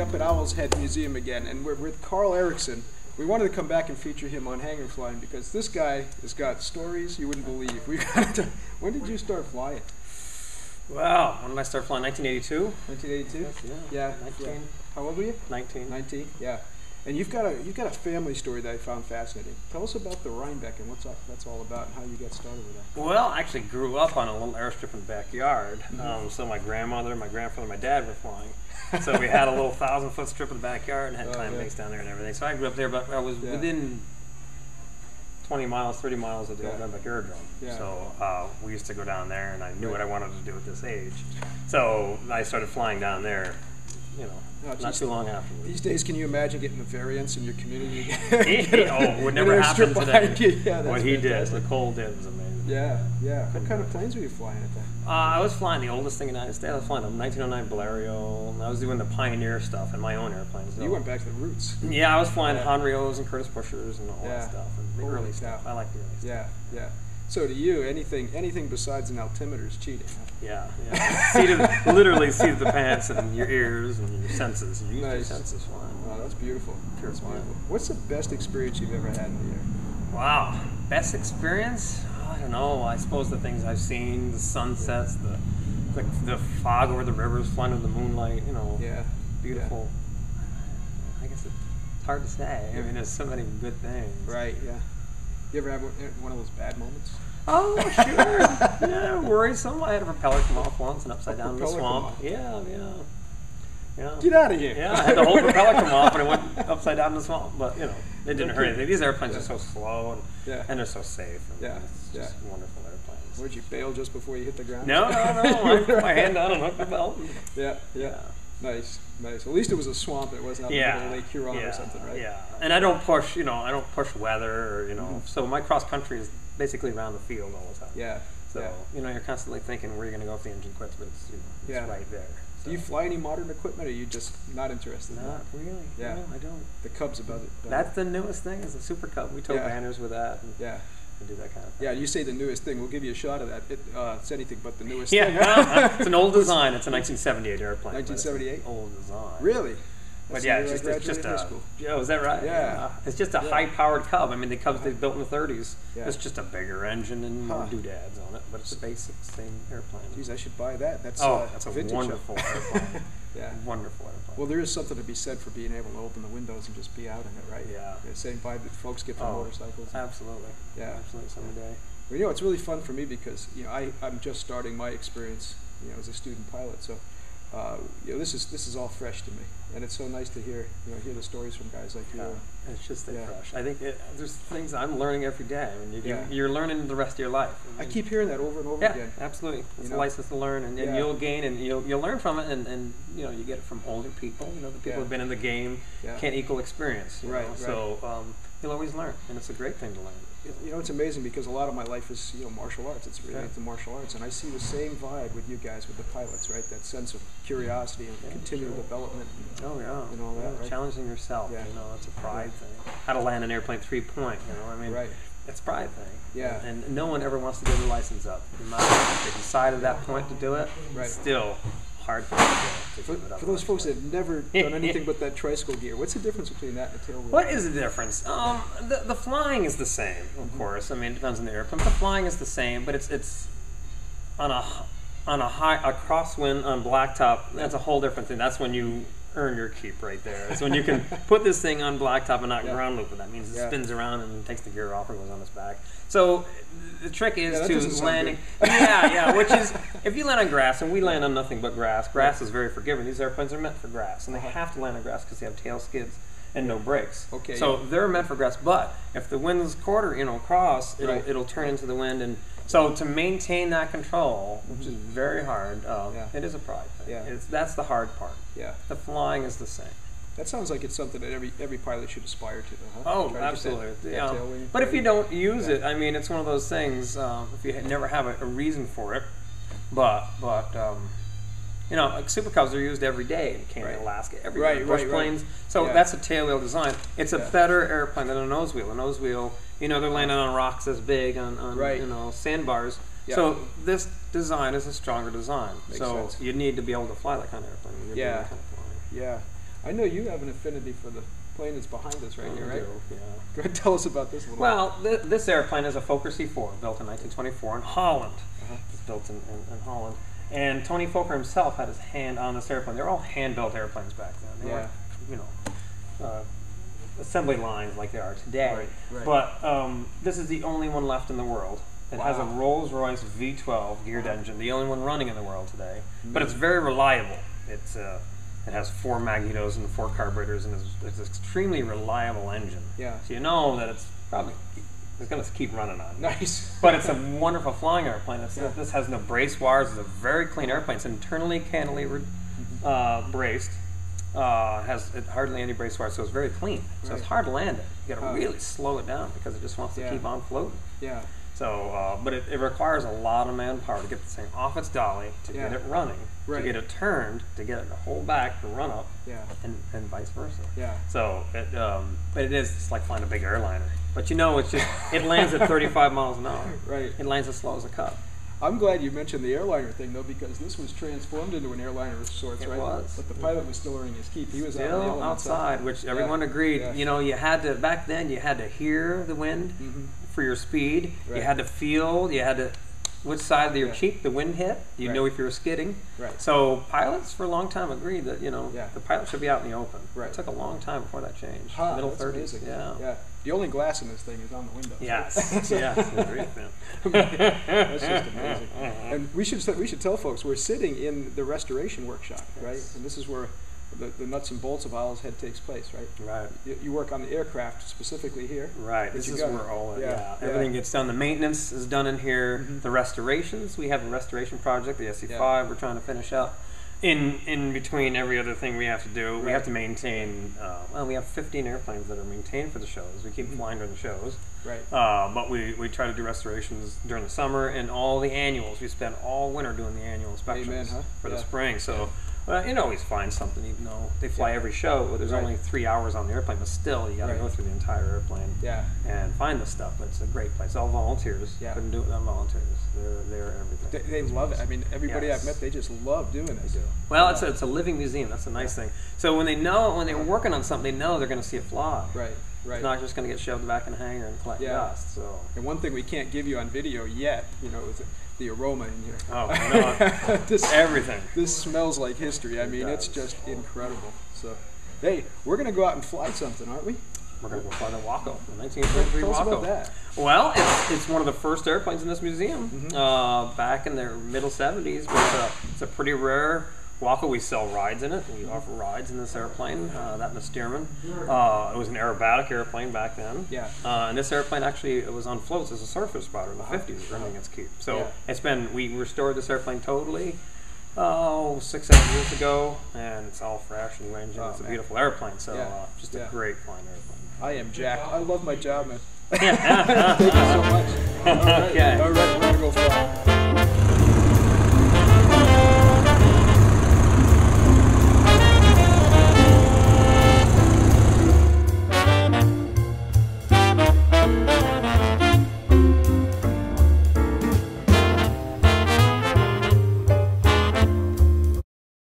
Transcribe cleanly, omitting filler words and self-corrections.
standing up at Owl's Head Museum again, and we're with Karl Erickson. We wanted to come back and feature him on Hangar Flying because this guy has got stories you wouldn't believe. When did you start flying? Wow, when did I start flying? 1982? 1982? Yeah. 19. Yeah. How old were you? 19. 19, yeah. And you've got a family story that I found fascinating. Tell us about the Rhinebeck and what that's all about and how you got started with that. Well, I actually grew up on a little airstrip in the backyard. So my grandmother, my grandfather, my dad were flying. So we had a little 1,000-foot strip in the backyard and had climb base down there and everything. So I grew up there, but I was within 20 miles, 30 miles of the old Rhinebeck aerodrome. Yeah. So we used to go down there, and I knew what I wanted to do at this age. So I started flying down there, you know, not too long afterwards. These days, can you imagine getting the variants in your community? It would never happen today. Yeah, what he did, Nicole did, was amazing. Yeah, yeah. What kind of planes were you flying at that? I was flying the oldest thing in the United States. I was flying a 1909 Blériot, and I was doing the Pioneer stuff in my own airplanes. You went back to the roots. Yeah, I was flying Hanrios and Curtis Pushers and all that stuff, and the early stuff. Yeah. I like the early stuff. Yeah, yeah. So to you, anything besides an altimeter is cheating, huh? Yeah. Literally seat of the pants and your ears and your senses. You use your senses flying. Oh, that's beautiful. That's beautiful. What's the best experience you've ever had in the air? Wow. Best experience? I don't know. I suppose the things I've seen, the sunsets, the fog over the rivers, flying in the moonlight, you know. Yeah. Beautiful. Yeah. I guess it's hard to say. I mean, there's so many good things. Right, yeah. You ever have one of those bad moments? Oh, sure. Yeah, worrisome. I had a propeller come off once and upside down in the swamp. Yeah. Get out of here. Yeah, I had the whole propeller come off and it went upside down in the swamp. But, you know, it didn't hurt anything. These airplanes are so slow and they're so safe. And it's just wonderful airplanes. Would you bail just before you hit the ground? No. I put my hand down and hooked the belt. Yeah. Nice. At least it was a swamp. It wasn't out in the middle of Lake Huron or something, right? Yeah. And I don't push, weather or, so my cross country is basically around the field all the time. Yeah. So, you're constantly thinking where you're going to go if the engine quits, but it's right there. So. Do you fly any modern equipment, or are you just not interested in that? Not really. Yeah. No, I don't. The Cub's about it. That's the newest thing, is the Super Cub. We tow banners with that. And do that kind of thing. Yeah, you say the newest thing. We'll give you a shot of that. It's anything but the newest thing. Yeah, it's an old design. It's a 1978 airplane. 1978? Old design. Really? But yeah, it's just a. Oh, is that right? Yeah. It's just a high-powered Cub. I mean, the Cubs they built in the 30s. Yeah. It's just a bigger engine and more doodads on it, but it's a basic same airplane. Geez, I should buy that. That's that's a vintage wonderful airplane. Wonderful airplane. Well, there is something to be said for being able to open the windows and just be out in it, right? Yeah. The same vibe that folks get from motorcycles. Absolutely. Yeah. Absolutely. Someday. Well, it's really fun for me because I'm just starting my experience, as a student pilot. So. This is all fresh to me, and it's so nice to hear the stories from guys like you. It's just fresh. I think there's things I'm learning every day. I mean, you're learning the rest of your life. I keep hearing that over and over again. Yeah, absolutely. It's a license to learn, and you'll gain, and you'll learn from it, and you get it from older people. The people who've been in the game can't equal experience. Right. So you'll always learn, and it's a great thing to learn. It's amazing because a lot of my life is martial arts. It's related to martial arts, and I see the same vibe with you guys, with the pilots, right? That sense of curiosity and continual development. And all that, right? Challenging yourself. It's a pride thing. How to land an airplane 3-point. It's a pride thing. Yeah. And no one ever wants to give the license up. No matter if they decide at that point to do it, it's still hard for those folks that have never done anything but that tricycle gear. What's the difference between that and a tail wheel? What is the difference? The flying is the same, of course. I mean, it depends on the airplane. But the flying is the same, but it's on a crosswind on blacktop. That's a whole different thing. That's when you earn your keep right there. It's when you can put this thing on blacktop and not ground loop it. That means it spins around and takes the gear off and goes on its back. So the trick is to landing. Which is, if you land on grass, and we land on nothing but grass, grass is very forgiving. These airplanes are meant for grass, and they have to land on grass because they have tail skids and no brakes. Okay. So they're meant for grass, but if the wind's quarter, cross, it'll turn into the wind, and so to maintain that control, which is very hard, it is a pride thing. Yeah. That's the hard part. Yeah. The flying is the same. That sounds like it's something that every pilot should aspire to, huh? Oh, absolutely. But if you don't use it, I mean, it's one of those things. If you never have a reason for it, but like Super Cubs are used every day in Canada, Alaska, everywhere. Bush planes. So that's a tail wheel design. It's a better airplane than a nose wheel. A nose wheel, they're landing on rocks as big on sandbars. Yeah. So this design is a stronger design. Makes sense. You need to be able to fly that kind of airplane. That kind of flying. Yeah. I know you have an affinity for the plane that's behind us right here, right? Yeah. Go ahead, tell us about this a little Well, this airplane is a Fokker C4, built in 1924 in Holland. It's built in Holland. And Tony Fokker himself had his hand on this airplane. They were all hand-built airplanes back then. They weren't, you know, assembly lines like they are today. Right. But this is the only one left in the world. It has a Rolls-Royce V12 geared engine, the only one running in the world today. But it's very reliable. It's it has 4 magnetos and 4 carburetors, and it's an extremely reliable engine. Yeah. So you know that it's probably going to keep running on. Nice. But it's a wonderful flying airplane. This has no brace wires. It's a very clean airplane. It's internally cantilevered, braced. Has hardly any brace wires, so it's very clean. So it's hard to land it. You got to really slow it down because it just wants to keep on floating. Yeah. So, but it requires a lot of manpower to get the thing off its dolly, to get it running, to get it turned, to get it to hold back, to run up, and vice versa. Yeah. So it's like flying a big airliner. But you know, it lands at 35 miles an hour. Right. It lands as slow as a cup. I'm glad you mentioned the airliner thing, though, because this was transformed into an airliner of sorts, right? It was. But the pilot was still earning his keep. He was still outside, which everyone agreed. Yeah. You know, you had to, back then, you had to hear the wind for your speed. Right. You had to feel, which side of your cheek the wind hit. You know if you were skidding. Right. So pilots for a long time agreed that, you know, the pilot should be out in the open. Right. It took a long time before that changed. Middle 30s. Amazing. Yeah. The only glass in this thing is on the window. Yes. Yes. That's just amazing. And we should tell folks we're sitting in the restoration workshop, right? And this is where the nuts and bolts of Owl's Head takes place, right? Right. You work on the aircraft specifically here. Right. This is where all everything gets done. The maintenance is done in here. The restorations, we have a restoration project, the SC5 we're trying to finish up. In between every other thing we have to do, we have to maintain, we have 15 airplanes that are maintained for the shows. We keep flying during the shows. Right. But we try to do restorations during the summer and all the annuals. We spend all winter doing the annual inspections for the spring. So you always find something, even though they fly every show. But there's only 3 hours on the airplane, but still you got to go through the entire airplane and find the stuff. But it's a great place. All volunteers. Couldn't do it without volunteers. They're everything. They love it. I mean, everybody I've met, they just love doing it. Well, it's a living museum. That's a nice thing. So when they're working on something, they know they're going to see it fly. Right. It's not just going to get shoved back in a hangar and collect dust. So. And one thing we can't give you on video yet, you know, is the aroma in here. Oh, no. Everything. This smells like history. I mean, it's just incredible. So, hey, we're going to go out and fly something, aren't we? We're going to go fly the Waco, the 1933 Waco. Waco. Tell us about that. Well, it's one of the first airplanes in this museum. Back in the middle 70s, but it's a pretty rare Waco. We sell rides in it. We offer rides in this airplane, that and the Stearman. It was an aerobatic airplane back then. Yeah. And this airplane actually it was on floats as a surface spotter in the 50s, running its keep. So we restored this airplane totally 6-7 years ago, and it's all fresh, new engine. It's a beautiful airplane. So just a great flying airplane. I am Jack. I love my job, man. Thank you so much. All right. Okay. All right, we're going to go